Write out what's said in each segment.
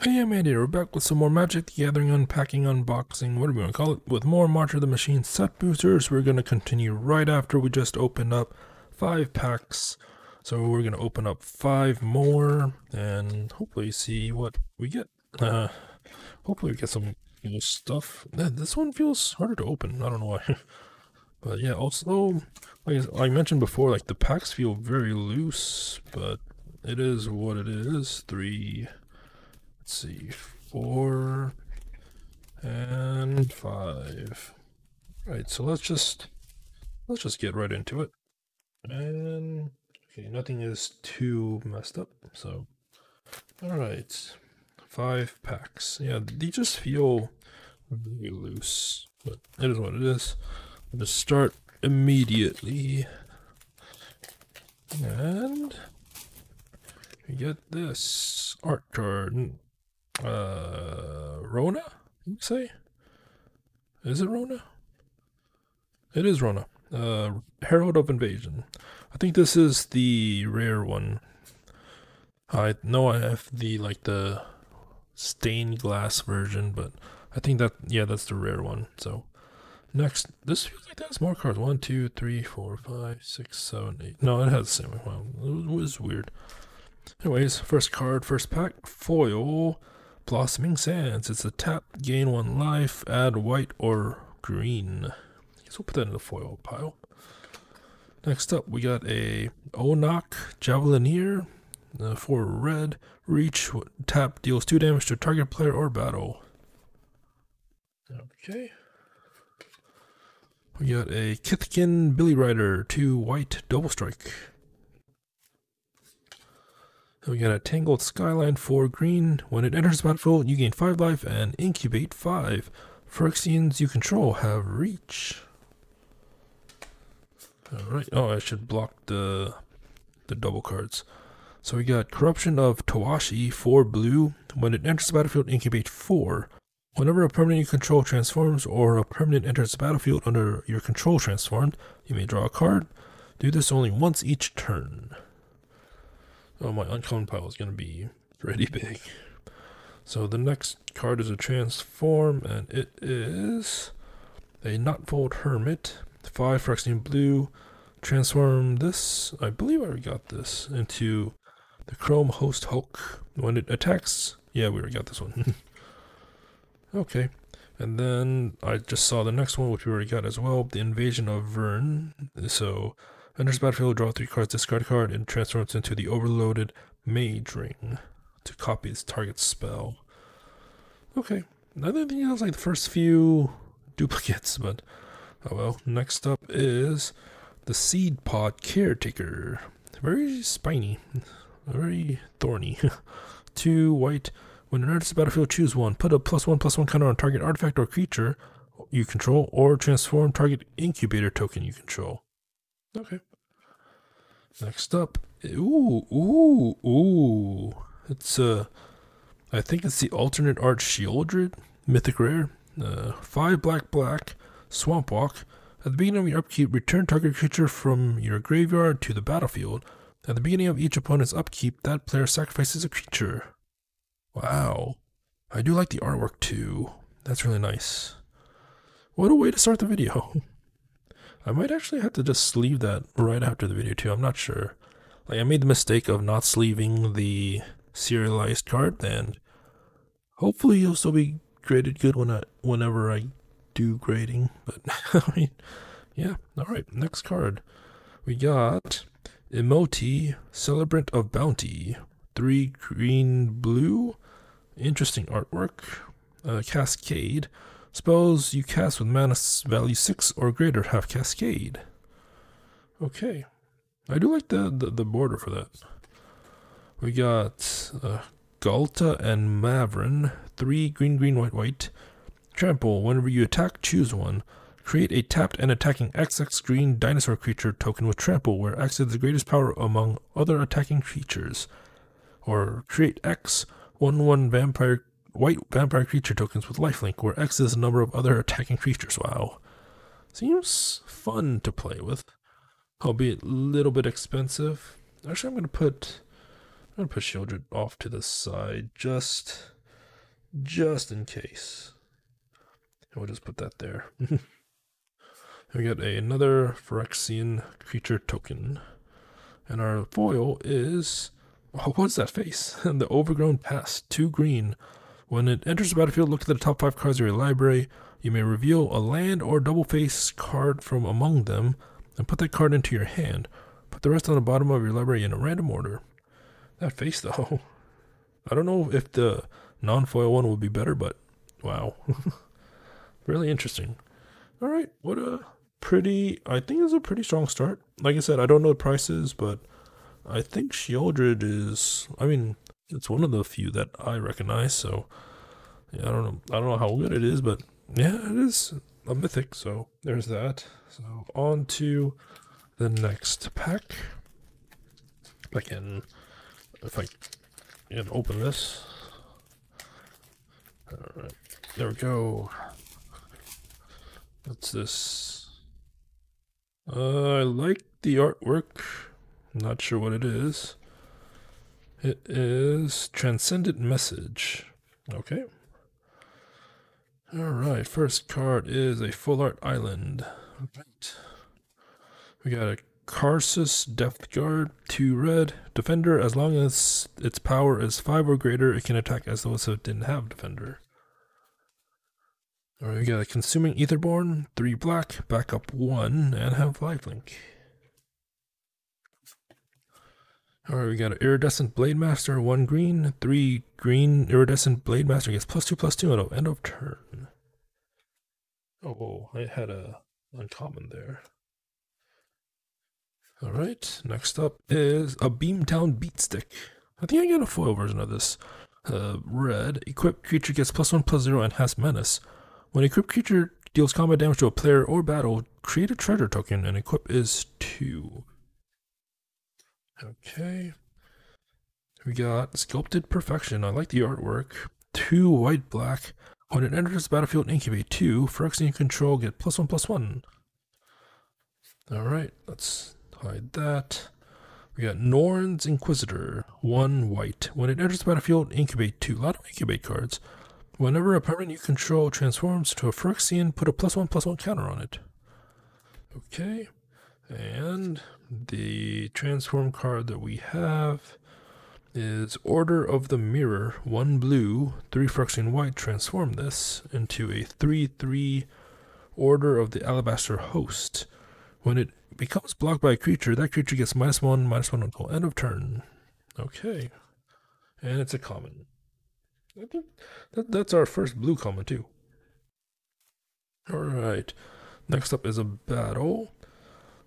Hey, I'm Andy. We're back with some more Magic the Gathering unpacking, unboxing, whatever you want to call it, with more March of the Machine set boosters. We're going to continue right after we just opened up 5 packs. So we're going to open up 5 more and hopefully see what we get. Hopefully we get some new stuff. This one feels harder to open. I don't know why. But yeah, also, like I mentioned before, like the packs feel very loose, but it is what it is. 3... Let's see, 4 and 5. Right, so let's just get right into it. And okay, nothing is too messed up. So, all right, 5 packs. Yeah, they just feel really loose, but it is what it is. I'll just start immediately, and we get this art card. Rona? You say? Is it Rona? It is Rona. Herald of Invasion. I think this is the rare one. I know I have the stained glass version, but I think that's the rare one. So next, this feels like that has more cards. 1, 2, 3, 4, 5, 6, 7, 8. No, it has the same one. Wow, it was weird. Anyways, first card, first pack, foil. Blossoming Sands. It's a tap, gain 1 life, add white or green. I guess we'll put that in the foil pile. Next up, we got a Onak Javelineer for red. Reach, tap, deals 2 damage to target player or battle. Okay. We got a Kithkin Billy Rider, 2 white, double strike. We got a Tangled Skyline 4 green. When it enters the battlefield, you gain 5 life and incubate 5. Phyrexians you control have reach. Alright, oh, I should block the double cards. So we got Corruption of Tawashi 4 blue. When it enters the battlefield, incubate 4. Whenever a permanent you control transforms or a permanent enters the battlefield under your control transformed, you may draw a card. Do this only once each turn. Oh, my uncommon pile is going to be pretty big. So the next card is a transform, and it is a Knotfold Hermit. 5 Phyrexian blue. Transform this, I believe I already got this, into the Chrome Host Hulk. When it attacks, yeah, we already got this one. Okay, and then I just saw the next one, which we already got as well, the Invasion of Vern. So enters the battlefield, draw 3 cards, discard a card, and transforms into the overloaded Mage Ring to copy its target spell. Okay, I think that was like the first few duplicates, but oh well. Next up is the Seed Pod Caretaker. Very spiny, very thorny. 2 white. When it enters the battlefield, choose 1. Put a +1/+1 counter on target artifact or creature you control, or transform target incubator token you control. Okay. Next up, ooh. It's I think it's the alternate art Shieldred, mythic rare. 5 black, Swamp Walk. At the beginning of your upkeep, return target creature from your graveyard to the battlefield. At the beginning of each opponent's upkeep, that player sacrifices a creature. Wow, I do like the artwork too. That's really nice. What a way to start the video. I might actually have to just sleeve that right after the video too. I'm not sure. Like, I made the mistake of not sleeving the serialized card, and hopefully it'll still be graded good whenever I do grading. But I mean, yeah. All right, next card. We got Emoti, Celebrant of Bounty. 3 green blue. Interesting artwork. Cascade. Spells you cast with mana value 6 or greater have Cascade. Okay. I do like the border for that. We got Galta and Mavrin. 3 green, white. Trample. Whenever you attack, choose 1. Create a tapped and attacking XX green dinosaur creature token with Trample, where X is the greatest power among other attacking creatures. Or create X 1/1 white vampire creature tokens with lifelink, where X is the number of other attacking creatures. Wow. Seems fun to play with. Albeit a little bit expensive. Actually, I'm gonna put Shieldred off to the side, just just in case. We'll just put that there. We got another Phyrexian creature token. And our foil is... Oh, what's that face? The Overgrown Past, 2 green. When it enters the battlefield, look at the top 5 cards of your library. You may reveal a land or double face card from among them and put that card into your hand. Put the rest on the bottom of your library in a random order. That face, though. I don't know if the non-foil one would be better, but wow. Really interesting. Alright, what a pretty... I think it's a pretty strong start. Like I said, I don't know the prices, but I think Sheoldred is... I mean, it's one of the few that I recognize, so... Yeah, I don't know how good it is, but yeah, it is a mythic, so there's that. So on to the next pack. If I can open this. Alright, there we go. What's this? I like the artwork. I'm not sure what it is. It is Transcendent Message. Okay. Alright, first card is a full art island. Alright. We got a Karsus Depth Guard, 2 red. Defender, as long as its power is 5 or greater, it can attack as though it didn't have Defender. Alright, we got a Consuming Aetherborn, 3 black, back up 1, and have lifelink. Alright, we got an Iridescent Blade Master, 1 green, 3 green. Iridescent Blade Master gets +2/+2 until end of turn. Oh, I had a uncommon there. Alright, next up is a Beamtown Beatstick. I think I got a foil version of this. Red, equipped creature gets +1/+0 and has menace. When equipped creature deals combat damage to a player or battle, create a treasure token and equip is 2. Okay. We got Sculpted Perfection. I like the artwork. 2 white black. When it enters the battlefield, incubate 2. Phyrexian control, get +1/+1. Alright, let's hide that. We got Norn's Inquisitor. 1 white. When it enters the battlefield, incubate 2. A lot of incubate cards. Whenever a permanent you control transforms to a Phyrexian, put a +1/+1 counter on it. Okay. And the transform card that we have is Order of the Mirror, 1 blue, 3 Phyrexian white. Transform this into a 3/3 Order of the Alabaster Host. When it becomes blocked by a creature, that creature gets -1/-1 until end of turn. Okay. And it's a common. I think that's our first blue common too. Alright. Next up is a battle.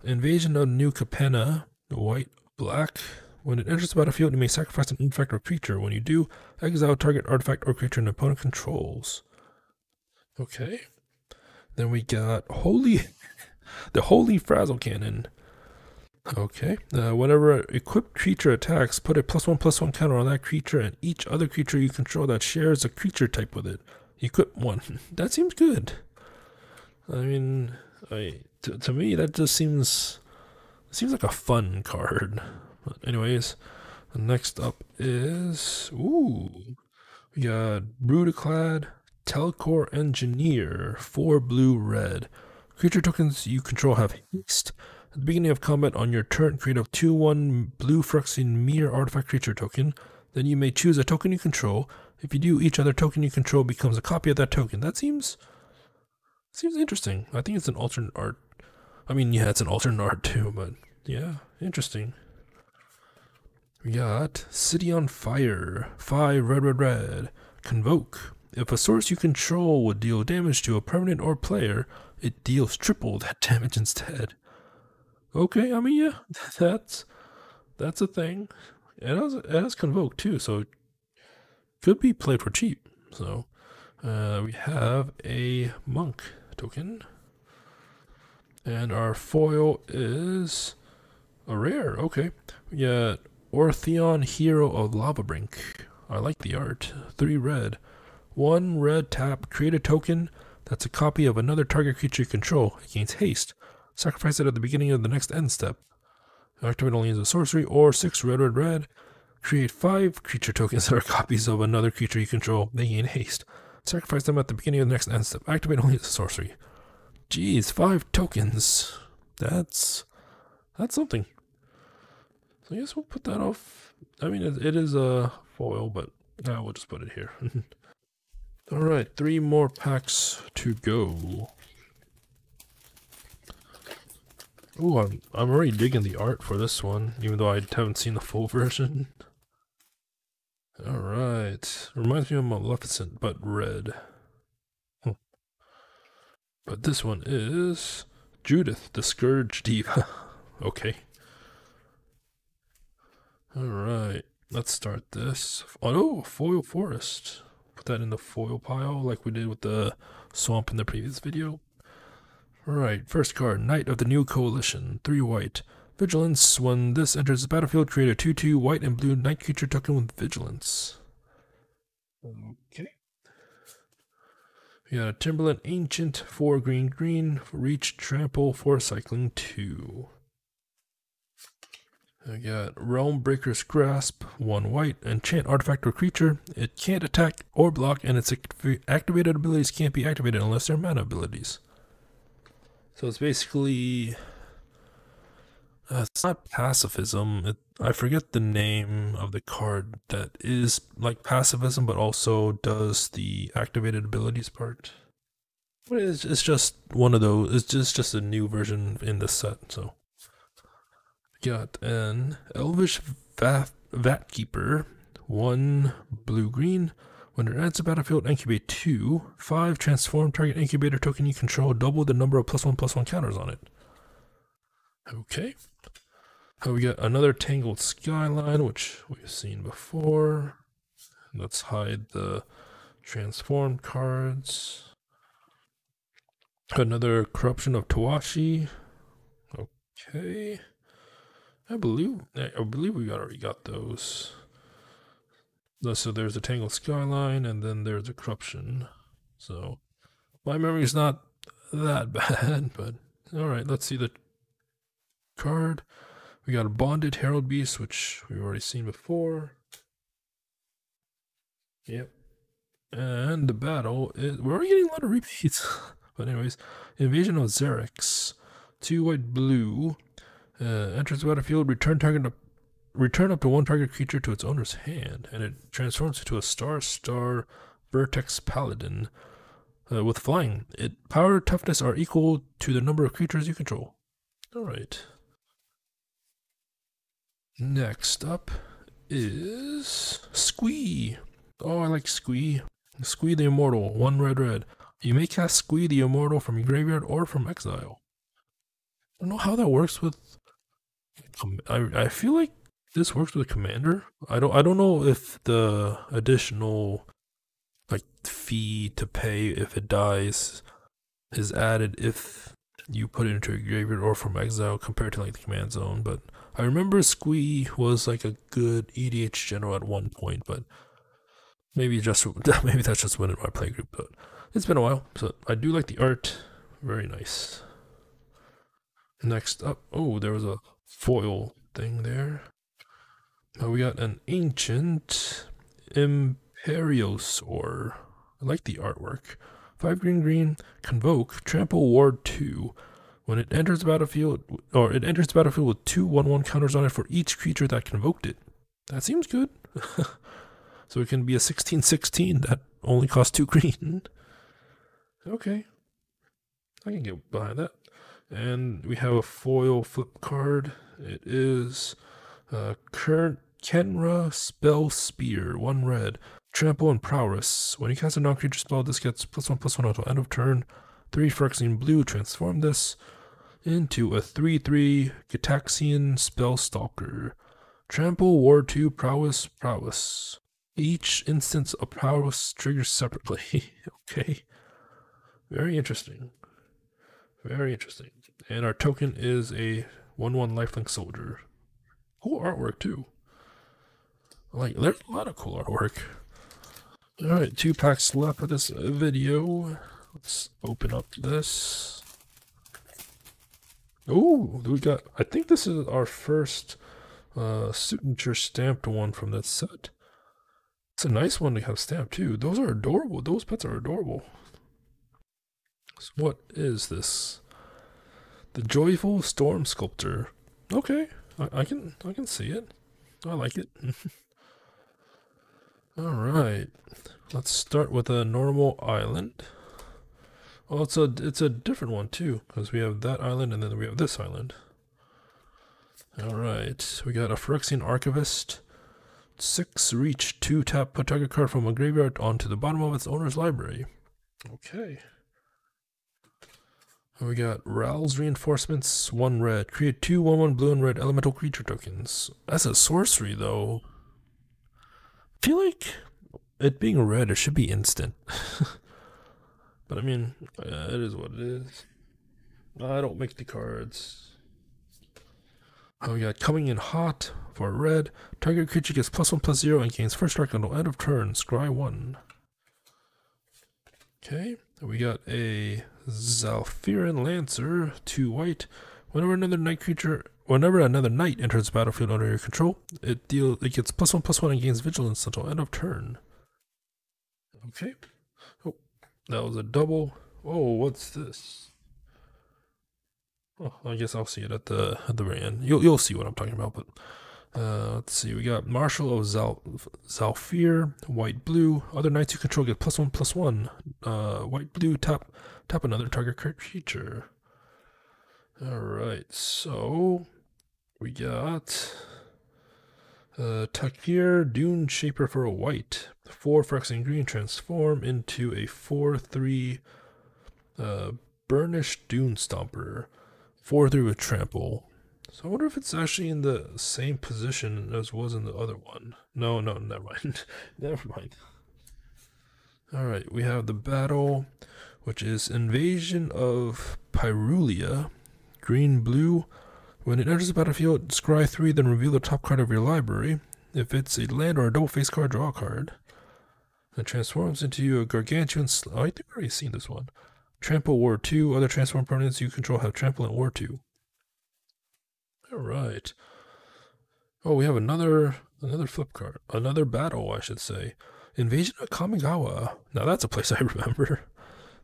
Invasion of New Capenna, white, black. When it enters the battlefield, you may sacrifice an artifact or creature. When you do, exile target artifact or creature an opponent controls. Okay. Then we got the Holy Frazzle Cannon. Okay. Whenever an equipped creature attacks, put a +1/+1 counter on that creature and each other creature you control that shares a creature type with it. Equip 1. That seems good. I mean, to me, that just seems like a fun card. But anyways, next up is... Ooh. We got Brutaclad, Telcor Engineer, 4 blue, red. Creature tokens you control have haste. At the beginning of combat on your turn, create a 2/1 blue Phyrexian mirror artifact creature token. Then you may choose a token you control. If you do, each other token you control becomes a copy of that token. That seems interesting. I think it's an alternate art. I mean, yeah, it's an alternate art too, but yeah, interesting. We got City on Fire, 5 red. Convoke. If a source you control would deal damage to a permanent or player, it deals triple that damage instead. Okay, I mean, yeah, that's a thing. It has Convoke too, so it could be played for cheap. So we have a Monk token. And our foil is a rare. Okay. We got Ortheon, Hero of Lavabrink. I like the art. 3 red. 1 red tap. Create a token that's a copy of another target creature you control. It gains haste. Sacrifice it at the beginning of the next end step. Activate only as a sorcery, or 6 red. Create 5 creature tokens that are copies of another creature you control. They gain haste. Sacrifice them at the beginning of the next end step. Activate only as a sorcery. Jeez, 5 tokens. That's something. So I guess we'll put that off. I mean, it is a foil, but we'll just put it here. Alright, 3 more packs to go. Ooh, I'm already digging the art for this one, even though I haven't seen the full version. Alright, reminds me of Maleficent, but red. But this one is Judith, the Scourge Diva. Okay. Alright, let's start this. Oh, foil forest. Put that in the foil pile like we did with the swamp in the previous video. Alright, first card, Knight of the New Coalition, 3 white. Vigilance, when this enters the battlefield, create a 2/2 white and blue knight creature token with Vigilance. Okay. We got a Timberland Ancient, 4 green, reach, trample, for cycling 2. I got Realm Breaker's Grasp, 1 white, enchant artifact or creature. It can't attack or block, and its activated abilities can't be activated unless they're mana abilities. So it's basically, it's not pacifism. I forget the name of the card that is like pacifism, but also does the activated abilities part. But it's just one of those. It's just a new version in this set. So got an Elvish Vatkeeper, 1 blue-green. When it enters the battlefield, incubate 2. 5, transform target incubator token you control, double the number of +1/+1 counters on it. Okay. We got another Tangled Skyline, which we've seen before. Let's hide the transformed cards. Another Corruption of Tawashi. Okay. I believe we already got those. So there's a Tangled Skyline, and then there's a Corruption. So my memory's not that bad, but alright, let's see the card. We got a Bonded Herald Beast, which we've already seen before. Yep. And the battle is, we're already getting a lot of repeats. But anyways, Invasion of Xerix, 2 white blue. Enters the battlefield, return up to 1 target creature to its owner's hand, and it transforms into a star Vertex Paladin with flying. Power and toughness are equal to the number of creatures you control. Alright. Next up is Squee. Oh, I like Squee. Squee the Immortal, 1 red. You may cast Squee the Immortal from your graveyard or from exile. I don't know how that works with. I feel like this works with a commander. I don't know if the additional like fee to pay if it dies is added if you put it into a graveyard or from exile compared to like the command zone. But I remember Squee was like a good EDH general at one point, but maybe that's just when in my playgroup. But it's been a while, so I do like the art. Very nice. Next up, oh, there was a foil thing there. We got an Ancient Imperiosaur. I like the artwork. 5 green, convoke, trample ward 2. When it enters the battlefield, with 2 1/1 counters on it for each creature that convoked it. That seems good. So it can be a 16/16 that only costs 2 green. Okay. I can get behind that. And we have a foil flip card. It is current Kenra Spell Spear, 1 red. Trample and Prowess. When you cast a non-creature spell, this gets +1/+1 until end of turn. 3 Phyrexian blue. Transform this into a 3/3 Gitaxian Spellstalker. Trample, Ward 2, Prowess. Each instance of Prowess triggers separately. Okay. Very interesting. And our token is a 1/1 lifelink soldier. Cool artwork too. Like, there's a lot of cool artwork. Alright, 2 packs left for this video. Let's open up this. Oh, we got, I think this is our first Signature stamped one from that set. It's a nice one to have stamped too. Those are adorable. Those pets are adorable. So what is this? The Joyful Storm Sculptor. Okay, I can see it. I like it. All right, let's start with a normal island. Oh, it's a different one too, because we have that island and then we have this island. All right, we got a Phyrexian Archivist. 6 reach, 2 tap, put target card from a graveyard onto the bottom of its owner's library. Okay. We got Ral's Reinforcements, 1 red. Create 2 1/1 blue and red elemental creature tokens. That's a sorcery though. I feel like it being red, it should be instant. But I mean, it is what it is. I don't make the cards. Oh, we got Coming in Hot for red. Target creature gets +1/+0 and gains first strike until end of turn. Scry 1. Okay, we got a Zalfiran Lancer, 2 white. Whenever another knight enters the battlefield under your control, it gets +1/+1 and gains vigilance until end of turn. Okay. Oh, that was a double. Oh, what's this? Oh, I guess I'll see it at the very end. You'll see what I'm talking about. But let's see. We got Marshal of Zalfir, white blue. Other knights you control get +1/+1. White blue, tap another target creature. All right, so we got Takir Dune Shaper for a white. 4 Phyrexian green, transform into a 4/3 Burnished Dune Stomper. 4/3 with trample. So I wonder if it's actually in the same position as was in the other one. No, never mind. Never mind. Alright, we have the battle, which is Invasion of Pyrulia. Green, blue. When it enters the battlefield, scry 3, then reveal the top card of your library. If it's a land or a double face card, draw a card. It transforms into a gargantuan. I think I've already seen this one. Trample War 2. Other transform permanents you control have Trample and War 2. Alright. Oh, we have another flip card. Another battle, I should say. Invasion of Kamigawa. Now that's a place I remember.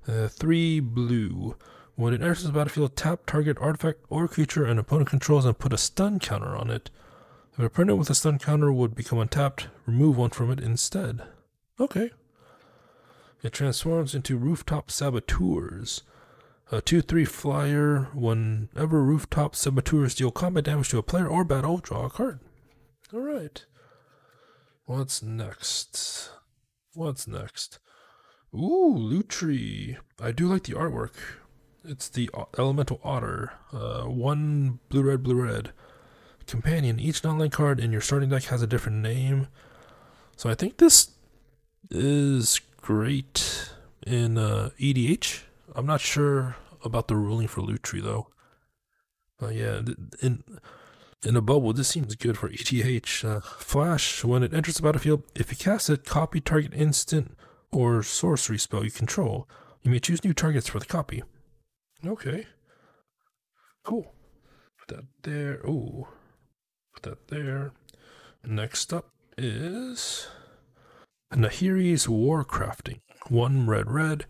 3 blue. When it enters the battlefield, tap target artifact or creature an opponent controls and put a stun counter on it. If a permanent with a stun counter would become untapped, remove one from it instead. Okay. It transforms into Rooftop Saboteurs. A 2/3 flyer. Whenever Rooftop Saboteurs deal combat damage to a player or battle, draw a card. Alright. What's next? Ooh, Lutri. I do like the artwork. It's the Elemental Otter. 1 blue-red. Companion. Each non-land card in your starting deck has a different name. So I think this is great in EDH. I'm not sure about the ruling for Lutri though. Yeah, in a bubble, this seems good for EDH. Flash, when it enters the battlefield, if you cast it, copy target instant or sorcery spell you control. You may choose new targets for the copy. Okay. Cool. Put that there. Ooh. Put that there. Next up is Nahiri's Warcrafting. 1 red.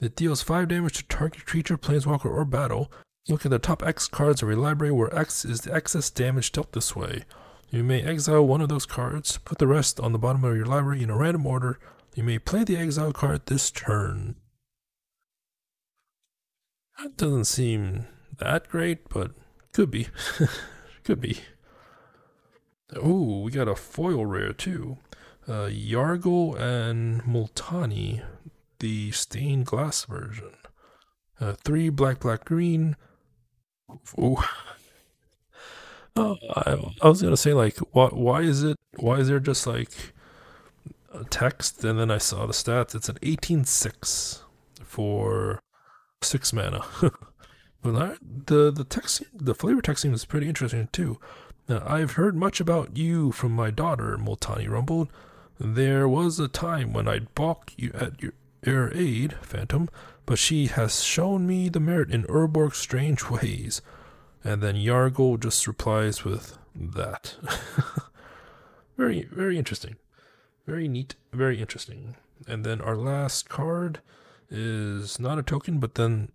It deals 5 damage to target creature, planeswalker, or battle. Look at the top X cards of your library where X is the excess damage dealt this way. You may exile one of those cards, put the rest on the bottom of your library in a random order. You may play the exile card this turn. That doesn't seem that great, but could be. Could be. Ooh, we got a foil rare too. Yargle and Multani, the stained glass version. 3 black, green. Ooh. Oh, I was gonna say, like, why is there just like a text and then I saw the stats? It's an 18/6 for 6 mana. But the text, the flavor text seems pretty interesting too. Now, I've heard much about you from my daughter, Multani rumbled. There was a time when I'd balk you at your aid, Phantom, but she has shown me the merit in Urborg's strange ways. And then Yargle just replies with, that. Very, very interesting. Very neat, very interesting. And then our last card is not a token, but then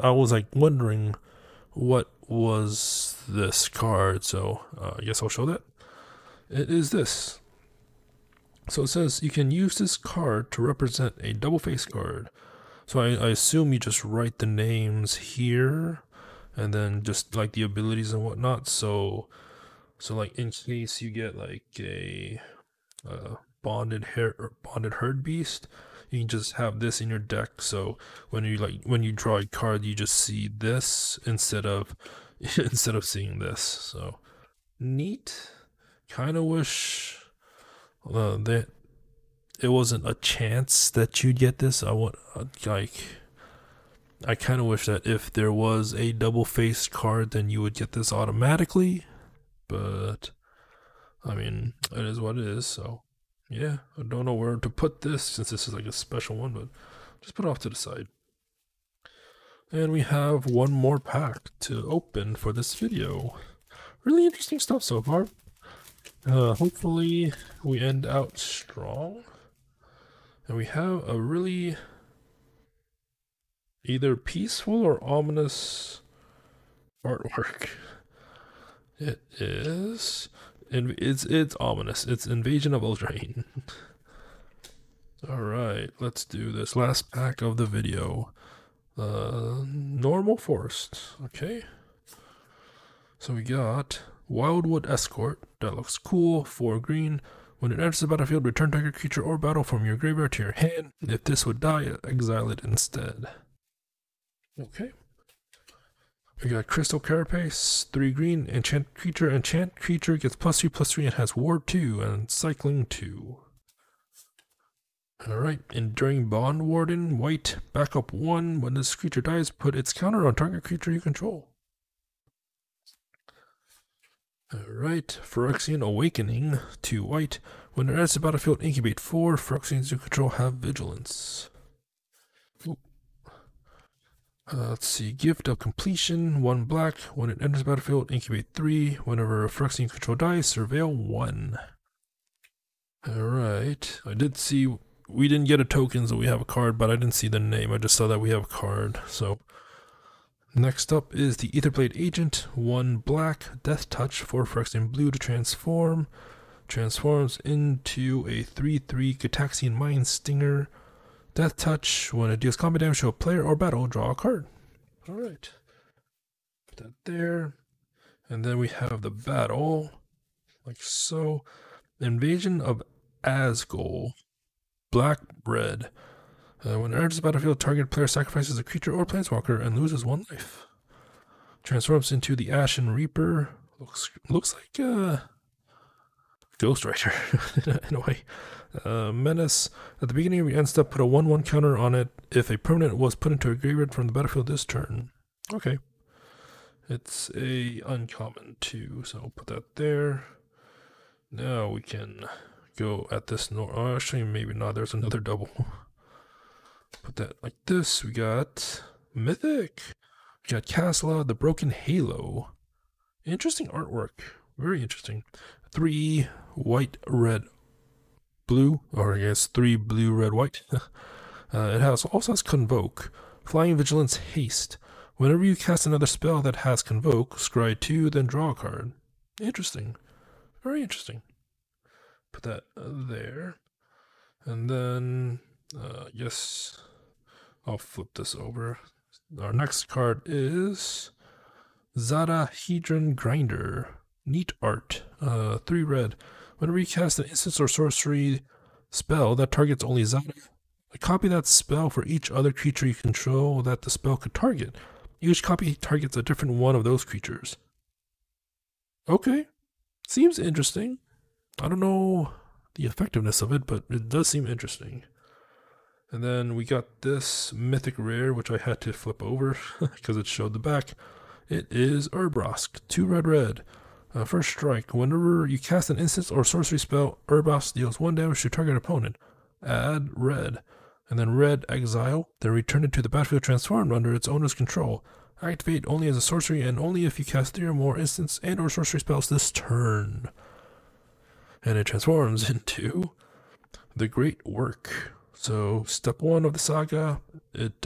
I was like wondering what was this card, so I guess I'll show that. It is this. So it says you can use this card to represent a double face card. So I assume you just write the names here and then just like the abilities and whatnot. So like in case you get like a bonded herd beast, you can just have this in your deck. So when you draw a card, you just see this instead of seeing this. So neat. Kind of wish that it wasn't a chance that you'd get this. I kind of wish that if there was a double-faced card, then you would get this automatically. But I mean, it is what it is. So yeah, I don't know where to put this since this is like a special one, but just put it off to the side. And we have one more pack to open for this video. Really interesting stuff so far. Hopefully we end out strong. And we have a really either peaceful or ominous artwork. It is. It's ominous. It's Invasion of Eldraine. Alright, let's do this. Last pack of the video. Normal Forest. Okay. So we got Wildwood Escort. That looks cool. 4 green. When it enters the battlefield, return target creature or battle from your graveyard to your hand. If this would die, exile it instead. Okay. We got Crystal Carapace, 3 green, enchant creature gets +3/+3 and has Ward 2 and Cycling 2. Alright, Enduring Bond Warden, white, backup 1. When this creature dies, put its counter on target creature you control. Alright, Phyrexian Awakening, 2 white. When it enters the battlefield, incubate 4. Phyrexians you control have vigilance. Let's see, Gift of Completion, 1 black. When it enters the battlefield, incubate 3. Whenever a Phyrexian control dies, surveil 1. Alright, I did see, we didn't get a token, so we have a card, but I didn't see the name. I just saw that we have a card, so. Next up is the Aetherblade Agent, 1 black, Death Touch, 4 Phyrexian blue to transform. Transforms into a 3/3 Gitaxian Mind Stinger. Death Touch, when it deals combat damage to a player or battle, draw a card. Alright. Put that there. And then we have the battle, like so. Invasion of Asgol, black, red. When it enters the battlefield, target player sacrifices a creature or planeswalker and loses 1 life. Transforms into the Ashen Reaper. Looks like Ghost Rider in a way. Menace. At the beginning of your end step, put a 1/1 counter on it if a permanent was put into a graveyard from the battlefield this turn. Okay. It's a uncommon too, so put that there. Now we can go at this. Oh, actually, maybe not. There's another double. Put that like this. We got Mythic. We got Casla, the Broken Halo. Interesting artwork. Very interesting. 3 white, red, blue, or I guess 3 blue, red, white. It also has Convoke, Flying Vigilance, Haste. Whenever you cast another spell that has Convoke, scry 2, then draw a card. Interesting. Very interesting. Put that there. And then, yes, I'll flip this over. Our next card is Zadahedron Grinder. Neat art. 3 red. Whenever you cast an instance or sorcery spell that targets only Zada, copy that spell for each other creature you control that the spell could target. Each copy targets a different one of those creatures. Okay. Seems interesting. I don't know the effectiveness of it, but it does seem interesting. And then we got this mythic rare, which I had to flip over because it showed the back. It is Urbosk, 2 red red. First strike, whenever you cast an instance or sorcery spell, Urbosk deals 1 damage to target opponent. Add red. And then red, exile, then return it to the battlefield transformed under its owner's control. Activate only as a sorcery and only if you cast 3 or more instants and or sorcery spells this turn. And it transforms into the Great Work. So step 1 of the saga, it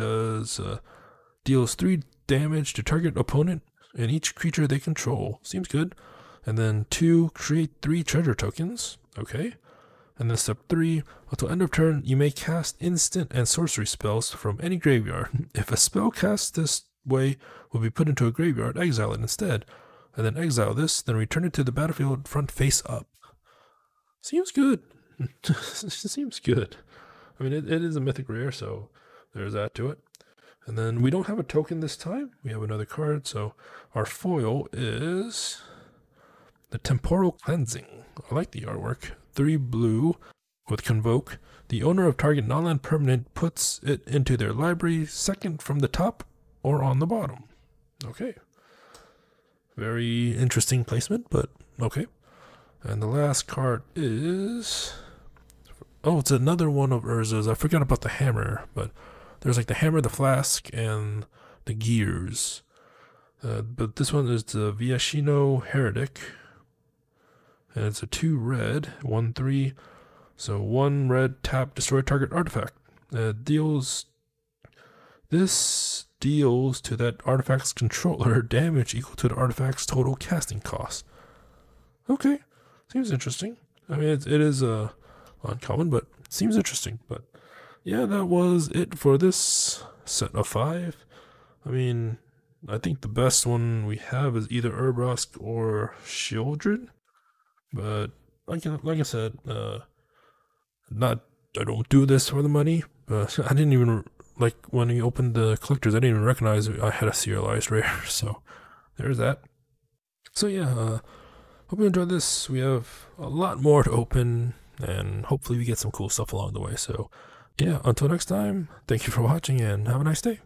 deals 3 damage to target opponent and each creature they control. Seems good. And then 2, create 3 treasure tokens. Okay. And then step 3, until end of turn, you may cast instant and sorcery spells from any graveyard. If a spell cast this way will be put into a graveyard, exile it instead. And then exile this, then return it to the battlefield front face up. Seems good. Seems good. I mean, it is a mythic rare, so there's that to it. And then we don't have a token this time. We have another card, so our foil is the Temporal Cleansing. I like the artwork. 3 blue with Convoke. The owner of target non-land permanent puts it into their library, second from the top or on the bottom. Okay. Very interesting placement, but okay. And the last card is... oh, it's another one of Urza's. I forgot about the hammer, but there's like the hammer, the flask, and the gears. But this one is the Viashino Heretic. And it's a 2 red, 1/3. So 1 red, tap, destroy target artifact. This deals to that artifact's controller damage equal to the artifact's total casting cost. Okay, seems interesting. I mean, it is uncommon, but seems interesting. But yeah, that was it for this set of 5. I mean, I think the best one we have is either Urbrask or Shieldred. But like I said, I don't do this for the money. But I didn't even, like, when we opened the collectors, I didn't even recognize I had a serialized rare. So there's that. So yeah, hope you enjoyed this. We have a lot more to open, and hopefully we get some cool stuff along the way. So yeah, until next time, thank you for watching and have a nice day.